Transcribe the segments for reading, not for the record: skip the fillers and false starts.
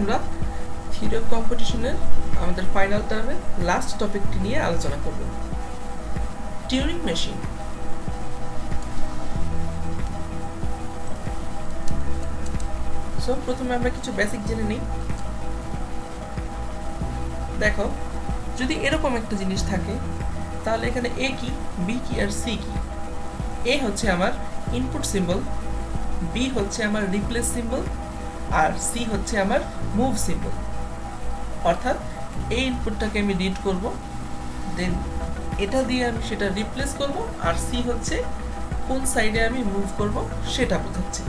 আমরা theory of কম্পিটিশনের আমাদের ফাইনাল টার্মের লাস্ট টপিকটি নিয়ে আলোচনা করব, টিউরিং মেশিন। সো প্রথমে আমরা কিছু বেসিক জেনে নিই। দেখো, যদি এরকম একটা জিনিস থাকে তাহলে এখানে এ কি, বি কি আর সি কি। এ হচ্ছে আমার ইনপুট সিম্বল, বি হচ্ছে আমার রিপ্লেস সিম্বল, আর সি হচ্ছে আমার মুভ সিম্বল। অর্থাৎ এই ইনপুটটাকে আমি রিড করব, দেন এটা দিয়ে আমি সেটা রিপ্লেস করব, আর সি হচ্ছে কোন সাইডে আমি মুভ করব সেটা বোঝাচ্ছি।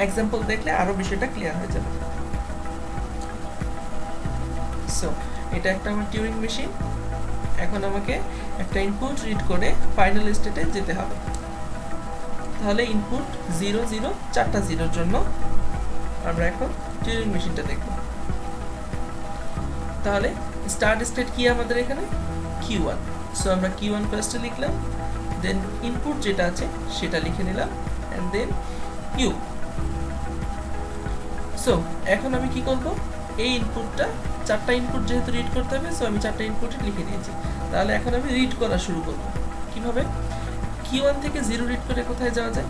এক্সাম্পল দেখলে আরো বিষয়টা ক্লিয়ার হয়ে যাবে। সো এটা একটা আমার টিউরিং মেশিন। এখন আমাকে একটা ইনপুট রিড করে ফাইনাল স্টেটে যেতে হবে। তাহলে ইনপুট 0 0 চারটা জিরোর জন্য আমরা এখন টিউরিং মেশিনটা দেখব। তাহলে স্টার্ট স্টেট কি আমাদের এখানে Q1। সো আমরা Q1 ফার্স্টে লিখলাম, দেন ইনপুট যেটা আছে সেটা লিখে নিলাম, এন্ড দেন Q। সো এখন আমি কি করব, এই ইনপুটটা চারটা ইনপুট যেহেতু রিড করতে হবে, সো আমি চারটা ইনপুট লিখে দিয়েছি। তাহলে এখন আমি রিড করা শুরু করব। কিভাবে? Q1 থেকে 0 রিড করে কোথায় যাওয়া যায়?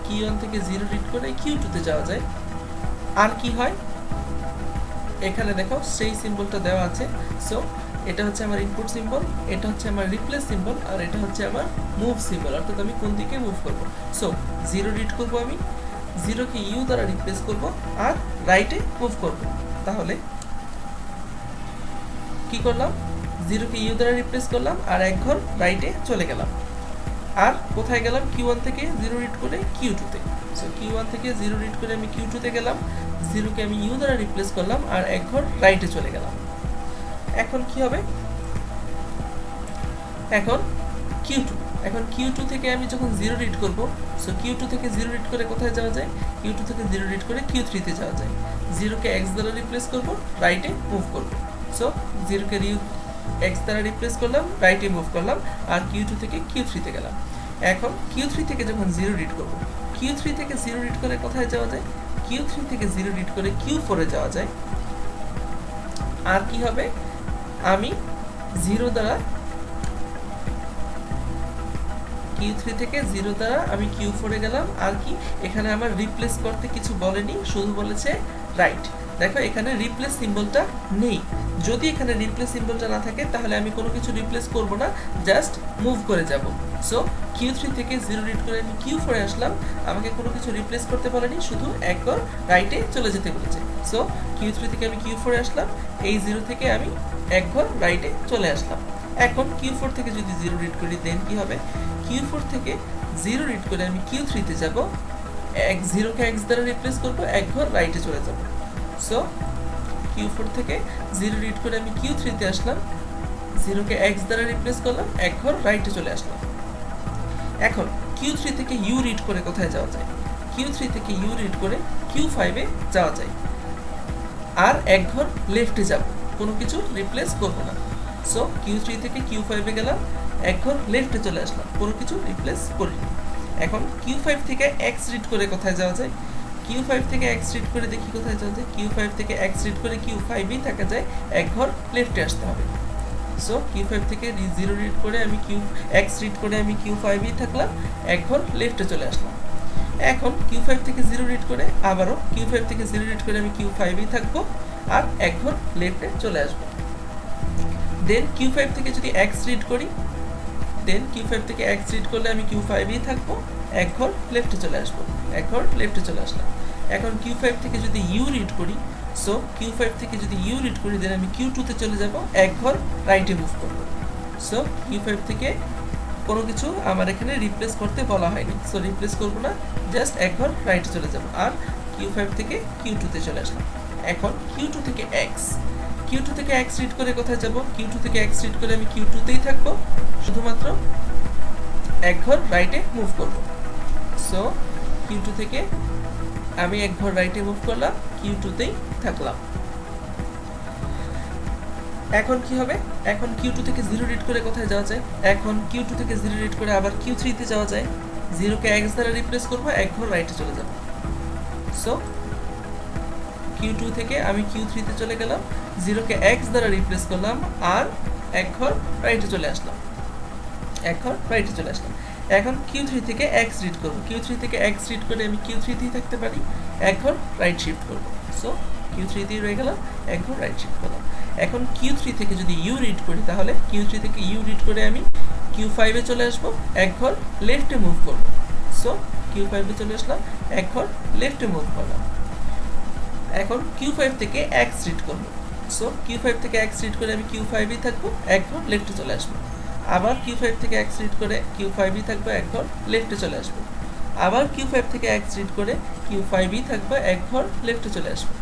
Q1 থেকে 0 রিড করে Q2 তে যাওয়া যায়। আর কি হয়, এখানে দেখো সেই সিম্বলটা দেওয়া আছে। সো এটা হচ্ছে আমার ইনপুট সিম্বল, এটা হচ্ছে আমার রিপ্লেস সিম্বল, আর এটা হচ্ছে আমার মুভ সিম্বল, অর্থাৎ আমি কোন দিকে মুভ করব। সো 0 রিড করব, আমি 0 কে ইউ দ্বারা রিপ্লেস করব আর রাইটে মুভ করব। তাহলে কি করলাম, 0 কে ইউ দ্বারা রিপ্লেস করলাম আর এক ঘর রাইটে চলে গেলাম। আর কোথায় গেলাম? Q1 থেকে 0 রিড করে Q2 তে। সো Q1 থেকে 0 রিড করে আমি Q2 তে গেলাম, 0 কে আমি ইউ দ্বারা রিপ্লেস করলাম আর এক ঘর রাইটে চলে গেলাম। এখন কি হবে? এখন Q2 থেকে আমি যখন 0 রিড করব, সো Q2 থেকে 0 রিড করে কোথায় যাওয়া যায়? Q2 থেকে 0 রিড করে Q3 তে যাওয়া যায়। 0 কে x দ্বারা রিপ্লেস করব, রাইটে মুভ করব। সো 0 কে x দ্বারা রিপ্লেস করলাম, রাইটে মুভ করলাম, আর Q2 থেকে Q3 তে গেলাম। এখন Q3 থেকে যখন 0 রিড করব, Q3 থেকে 0 রিড করে কোথায় যাওয়া যায়? Q3 থেকে 0 রিড করে Q4 এ যাওয়া যায়। আর কি হবে, আমি 0 দ্বারা Q3 থেকে 0 দ্বারা আমি Q4 এ গেলাম। আর কি, এখানে আমার রিপ্লেস করতে কিছু বলেনি, শুধু বলেছে রাইট। দেখো এখানে রিপ্লেস সিম্বলটা নেই। যদি এখানে রিপ্লেস সিম্বলটা না থাকে তাহলে আমি কোনো কিছু রিপ্লেস করব না, জাস্ট মুভ করে যাব। সো Q3 থেকে 0 রিড করে আমি Q4 এ আসলাম, আমাকে কোনো কিছু রিপ্লেস করতে বলেনি, শুধু একবার রাইটে চলে যেতে বলেছে। সো Q3 থেকে আমি Q4 এ আসলাম, এই 0 থেকে আমি একবার রাইটে চলে আসলাম। এখন Q4 থেকে যদি 0 রিড করি, দেন কি হবে? Q4 থেকে 0 রিড করে আমি Q3 তে যাব, 0 কে x দ্বারা রিপ্লেস করব, এক ঘর রাইটে চলে যাব। সো Q4 থেকে 0 রিড করে আমি Q3 তে আসলাম, 0 কে x দ্বারা রিপ্লেস করলাম, এক ঘর রাইটে চলে আসলাম। এখন Q3 থেকে U রিড করে কোথায় যাওয়া যায়? Q3 থেকে U রিড করে Q5 এ যাওয়া যায়। আর এক ঘর লেফটে যাব, কোনো কিছু রিপ্লেস করব না। সো Q3 থেকে Q5 এ গেলাম, এক ঘর লেফটে চলে আসলাম, কোনো কিছু রিপ্লেস করিনি। এখন Q5 থেকে x রিড করে কোথায় যাওয়া যায়? Q5 থেকে x রিড করে দেখি কোথায় যাওয়া যায়। Q5 থেকে x রিড করে Q5 এই থাকা যায়, এক ঘর লেফটে আসতে হবে। সো Q5 থেকে 0 রিড করে আমি x রিড করে আমি Q5 এই থাকলাম, এক ঘর লেফটে চলে আসলাম। এখন Q5 থেকে 0 রিড করে আবারও Q5 থেকে 0 রিড করে আমি Q5 এই থাকবো, আর এক ঘর লেফটে চলে আসবো। দেন Q5 থেকে যদি x রিড করি, দেন Q5 থেকে x রিড করলে আমি Q5 এই থাকবো, এক ঘর লেফটে চলে আসবো, এক ঘর লেফটে চলে আসলাম। এখন Q5 থেকে যদি U রিড করি, সো Q5 থেকে যদি U রিড করি, দেন আমি Q2 তে চলে যাব, এক ঘর রাইটে মুভ করব। সো Q5 থেকে কোনো কিছু আমার এখানে রিপ্লেস করতে বলা হয়নি, সো রিপ্লেস করব না, জাস্ট এক ঘর রাইটে চলে যাব, আর Q5 থেকে Q2 তে চলে আসলাম। এখন Q2 থেকে x রিড করে কোথায় যাব? Q2 থেকে x রিড করে আমি Q2 তেই থাকবো, শুধুমাত্র এক ঘর রাইটে মুভ করব। সো Q2 থেকে আমি এক ঘর রাইটে মুভ করলাম, Q2 তেই থাকলাম। এখন কি হবে? এখন Q2 থেকে 0 রিড করে কোথায় যাওয়া যায়? এখন Q2 থেকে 0 রিড করে আবার Q3 তে যাওয়া যায়। 0 কে x দ্বারা রিপ্লেস করব, এক ঘর রাইটে চলে যাব। সো Q2 থেকে আমি Q3 তে চলে গেলাম, 0 কে x দ্বারা রিপ্লেস করলাম আর এক ঘর রাইটে চলে আসলাম, এক ঘর রাইটে চলে আসলাম। এখন Q3 থেকে x রিড করব, Q3 থেকে x রিড করে আমি Q3 তেই থাকতে পারি, এক ঘর রাইট শিফট করব। সো Q3 তেই রয়ে গেলাম, এক ঘর রাইট শিফট করলাম। এখন Q3 থেকে যদি U রিড করি তাহলে Q3 থেকে U রিড করে আমি Q5 এ চলে আসব, এক ঘর লেফটে মুভ করব। সো Q5 এ চলে আসলাম, এক ঘর লেফটে মুভ করলাম। এখন Q5 থেকে x রিড করব। সো Q5 থেকে x রিড করে আমি Q5 এই থাকবো, এক ঘর লেফটে চলে আসবো। আবার Q5 থেকে x রিড করে Q5 এই থাকবো, এক ঘর লেফটে চলে আসবো। আবার Q5 থেকে x রিড করে Q5 এই থাকবো, এক ঘর লেফটে চলে আসবো।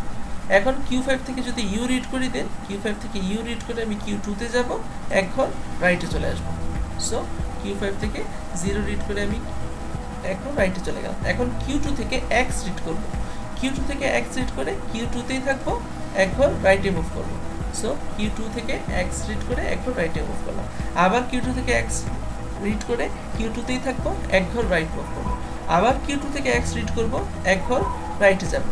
এখন Q5 থেকে যদি U রিড করি দেন Q5 থেকে U রিড করে আমি Q2 তে যাব, এক ঘর রাইটে চলে আসবো। সো Q5 থেকে 0 রিড করে আমি এক ঘর রাইটে চলে গেলাম। এখন Q2 থেকে x রিড করব, Q2 থেকে x রিড করে Q2 তেই থাকবো, এক ঘর রাইটে মুভ করব। সো Q2 থেকে x রিড করে এক ঘর রাইটে মুভ করলাম। আবার Q2 থেকে x রিড করে Q2 তেই থাকবো, এক ঘর রাইট মুভ করব। আবার Q2 থেকে x রিড করব, এক ঘর রাইটে যাব।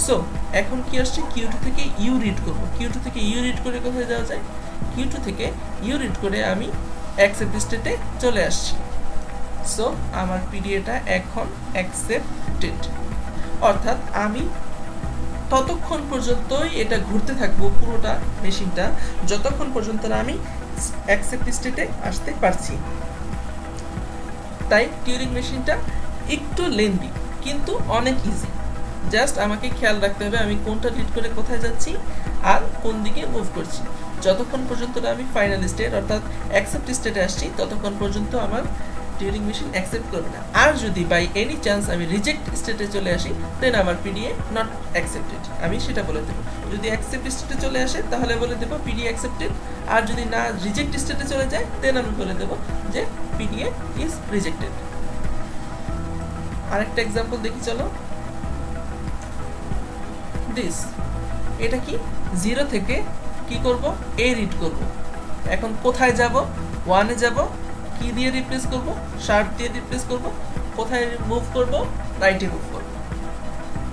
সো এখন কি আসছে, Q2 থেকে U রিড করব, Q2 থেকে U রিড করে কোথায় যাওয়া যায়, Q2 থেকে U রিড করে আমি অ্যাকসেপ্ট স্টেটে চলে আসছি। সো আমার পিডিএটা এখন অ্যাকসেপ্টেড, অর্থাৎ আমি ততক্ষণ পর্যন্তই এটা ঘুরতে থাকবো পুরোটা মেশিনটা, যতক্ষণ পর্যন্ত না আমি অ্যাকসেপ্ট স্টেটে আসতে পারছি। তাই টিউরিং মেশিনটা একটু লেন্দি কিন্তু অনেক ইজি। জাস্ট আমাকে খেয়াল রাখতে হবে আমি কোনটা রিড করে কোথায় যাচ্ছি আর কোন দিকে মুভ করছি। যতক্ষণ পর্যন্ত না আমি ফাইনাল স্টেট অর্থাৎ অ্যাকসেপ্ট স্টেটে আসছি ততক্ষণ পর্যন্ত আমার টিউরিং মেশিন অ্যাকসেপ্ট করবে না। আর যদি বাই এনি চান্স আমি রিজেক্ট স্টেটে চলে আসি দেন আমার পিডিএ নট অ্যাকসেপ্টেড, আমি সেটা বলে দেবো। যদি অ্যাকসেপ্ট স্টেটে চলে আসে তাহলে বলে দেবো পিডিএ অ্যাকসেপ্টেড, আর যদি না রিজেক্ট স্টেটে চলে যায় দেন আমি বলে দেবো যে পিডিএ ইজ রিজেক্টেড। আরেকটা এক্সাম্পল দেখি চলো। দিস, এটা কি 0 থেকে কি করব, এ রিড করব। এখন কোথায় যাব, 1 এ যাব, কি দিয়ে রিপ্লেস করব, শার্প দিয়ে রিপ্লেস করব। কোথায় মুভ করব, রাইটে মুভ করব।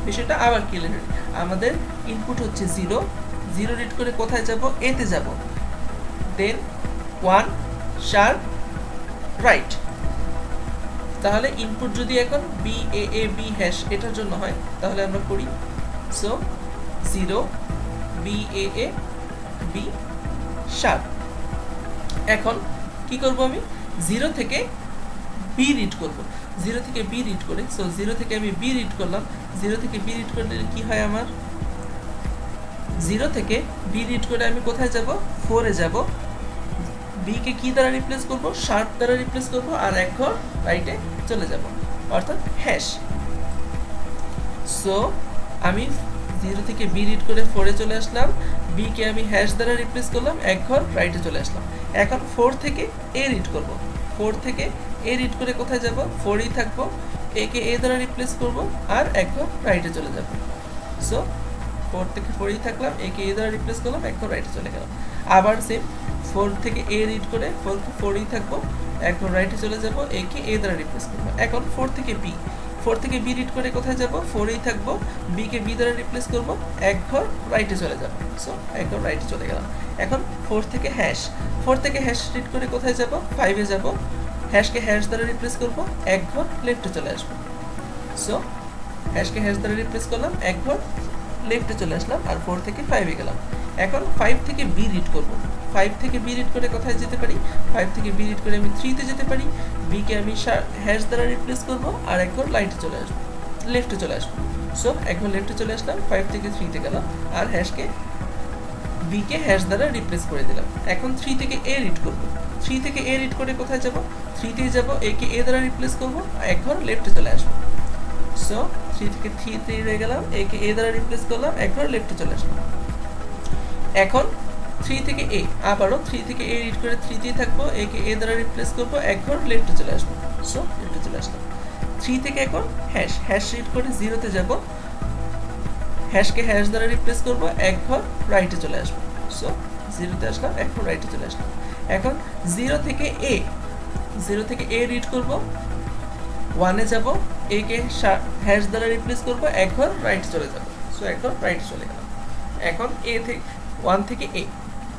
বিষয়টা আবার ক্লিয়ার, আমাদের ইনপুট হচ্ছে 0, 0 রিড করে কোথায় যাব, এ তে যাব, দেন 1 শার্প রাইট। তাহলে ইনপুট যদি এখন B A A B hash এটার জন্য হয় তাহলে আমরা করি। So 0 B A A B sharp. এখন কি করব, আমি 0 থেকে বি রিড করব, 0 থেকে বি রিড করে। সো 0 থেকে আমি বি রিড করলাম, 0 থেকে বি রিড করলে কি হয় আমার, 0 থেকে বি রিড করে আমি কোথায় যাব, 4 এ যাব। বি কে কি দ্বারা রিপ্লেস করব, শার্প দ্বারা রিপ্লেস করব, আর এক ঘর রাইটে চলে যাব অর্থাৎ হ্যাশ। সো আমি 0 থেকে বি রিড করে 4 এ চলে আসলাম, বি কে আমি হ্যাশ দ্বারা রিপ্লেস করলাম, এক ঘর রাইটে চলে আসলাম। এখন 4 থেকে এ রিড করব, 4 থেকে এ রিড করে কোথায় যাব, 4 এই থাকবো, এ কে এ দ্বারা রিপ্লেস করব আর এক ঘর রাইটে চলে যাব। সো 4 থেকে 4 এই থাকলাম, এ কে এ দ্বারা রিপ্লেস করলাম, এক ঘর রাইটে চলে গেলাম। আবার সেম 4 থেকে এ রিড করে 4 এই থাকবো, এক ঘর রাইটে চলে যাব, এ কে এ দ্বারা রিপ্লেস করব। এখন 4 থেকে বি, 4 থেকে বি রিড করে কোথায় যাব, 4 এই থাকবো, বি কে বি দ্বারা রিপ্লেস করব, এক ঘর রাইটে চলে যাব। সো এক ঘর রাইটে চলে গেলাম। এখন 4 থেকে হ্যাশ, 4 থেকে হ্যাশ রিড করে কোথায় যাব, 5 এ যাব, হ্যাশকে হ্যাশ দ্বারা রিপ্লেস করব, এক ঘর লেফটে চলে আসব। সো হ্যাশকে হ্যাশ দ্বারা রিপ্লেস করলাম, এক ঘর লেফটে চলে আসলাম আর 4 থেকে 5 এ গেলাম। এখন 5 থেকে বি রিড করব, 5 থেকে বি রিড করে কোথায় যেতে পারি, 5 থেকে বি রিড করে আমি 3 তে যেতে পারি, বি কে আমি হ্যাশ দ্বারা রিপ্লেস করব আর এক ঘর লাইটে চলে আসব, লেফটে চলে আসব। সো এক ঘর লেফটে চলে আসলাম, 5 থেকে 3 তে গেলাম আর হ্যাশকে বি কে হ্যাশ দ্বারা রিপ্লেস করে দিলাম। এখন 3 থেকে এ রিড করব, 3 থেকে এ রিড করে কোথায় যাব, 3 তে যাব, এ কে এ দ্বারা রিপ্লেস করব, এক ঘর লেফটে চলে আসব। সো 3 থেকে 3 তে রয়ে গেলাম, এ কে এ দ্বারা রিপ্লেস করলাম, এক ঘর লেফটে চলে আসলাম। এখন 3 থেকে এ, আবারও 3 থেকে এ রিড করে 3 তেই থাকবো, এ কে এ দ্বারা রিপ্লেস করব, এক ঘর লেফটে চলে আসবো। সো লেফটে চলে আসলাম। 3 থেকে এখন হ্যাশ, হ্যাশ রিড করে 0 তে যাব, হ্যাশকে হ্যাশ দ্বারা রিপ্লেস করব, এক ঘর রাইটে চলে আসবো। সো 0 তে আসলাম, এক ঘর রাইটে চলে আসলাম। এখন 0 থেকে এ, 0 থেকে এ রিড করব, 1 এ যাব, এ কে হ্যাশ দ্বারা রিপ্লেস করব, এক ঘর রাইটে চলে যাব। সো এক ঘর রাইটে চলে গেলাম। এখন এ থেকে 1 থেকে এ,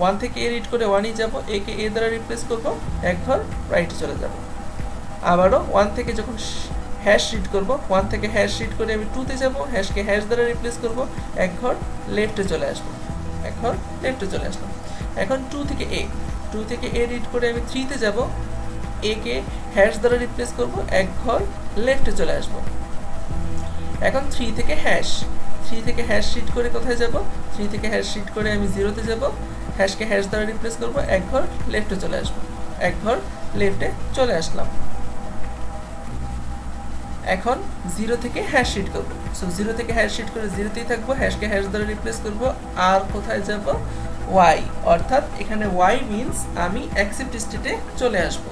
1 থেকে এ রিড করে 1ই যাব, এ কে এ দ্বারা রিপ্লেস করব, এক ঘর রাইটে চলে যাব। আবারও 1 থেকে যখন হ্যাশ রিড করব, 1 থেকে হ্যাশ রিড করে আমি 2তে যাব, হ্যাশকে হ্যাশ দ্বারা রিপ্লেস করব, এক ঘর লেফটে চলে আসবো, এক ঘর লেফটে চলে আসলাম। এখন 2 থেকে এ, 2 থেকে এ রিড করে আমি 3তে যাব, এ কে হ্যাশ দ্বারা রিপ্লেস করব, এক ঘর লেফটে চলে আসবো। এখন 3 থেকে হ্যাশ, 3 থেকে হ্যাশ রিড করে কোথায় যাব, 3 থেকে হ্যাশ রিড করে আমি 0তে যাব, হ্যাশকে হ্যাশ দ্বারা রিপ্লেস করব, এক ঘর লেফটে চলে আসবো, এক ঘর লেফটে চলে আসলাম। এখন 0 থেকে হ্যাশ রিড করব, সো 0 থেকে হ্যাশ রিড করে 0তেই থাকবো, হ্যাশকে হ্যাশ দ্বারা রিপ্লেস করব, আর কোথায় যাব, ওয়াই, অর্থাৎ এখানে ওয়াই মিনস আমি অ্যাকসেপ্ট স্টেটে চলে আসব।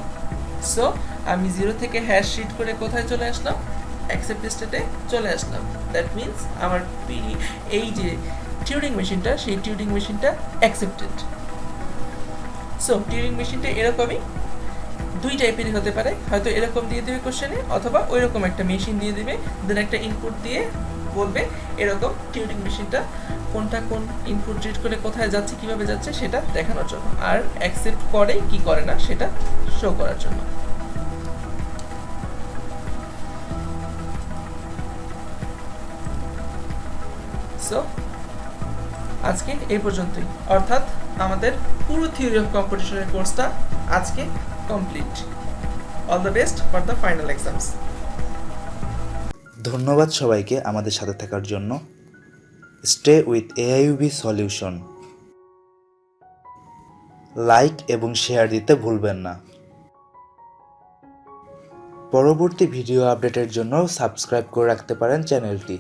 সো আমি 0 থেকে হ্যাশ রিড করে কোথায় চলে আসলাম, অ্যাকসেপ্ট স্টেটে চলে আসলাম। দ্যাট মিনস আমার এই যে টিউরিং মেশিনটা, সেই টিউরিং মেশিনটা অ্যাকসেপ্টেড। সো টিউরিং মেশিনটা এরকমই, দুই টাইপেরই হতে পারে, হয়তো এরকম দিয়ে দেবে কোশ্চেনে, অথবা ওইরকম একটা মেশিন দিয়ে দিবে, দেন একটা ইনপুট দিয়ে বলবে এরকম টিউরিং মেশিনটা কোনটা কোন ইনপুট রিড করে কোথায় যাচ্ছে, কিভাবে যাচ্ছে সেটা দেখানোর জন্য, আর অ্যাকসেপ্ট করে কি করে না সেটা শো করার জন্য। সো আজকে এই পর্যন্তই, অর্থাৎ আমাদের পুরো থিওরি অফ কম্পিটিশনের কোর্সটা আজকে complete. All the best for the final exams. ধন্যবাদ সবাইকে আমাদের সাথে থাকার জন্য। Stay with AIUB solution. Like এবং শেয়ার দিতে ভুলবেন না। পরবর্তী ভিডিও আপডেটের জন্য সাবস্ক্রাইব করে রাখতে পারেন চ্যানেলটি।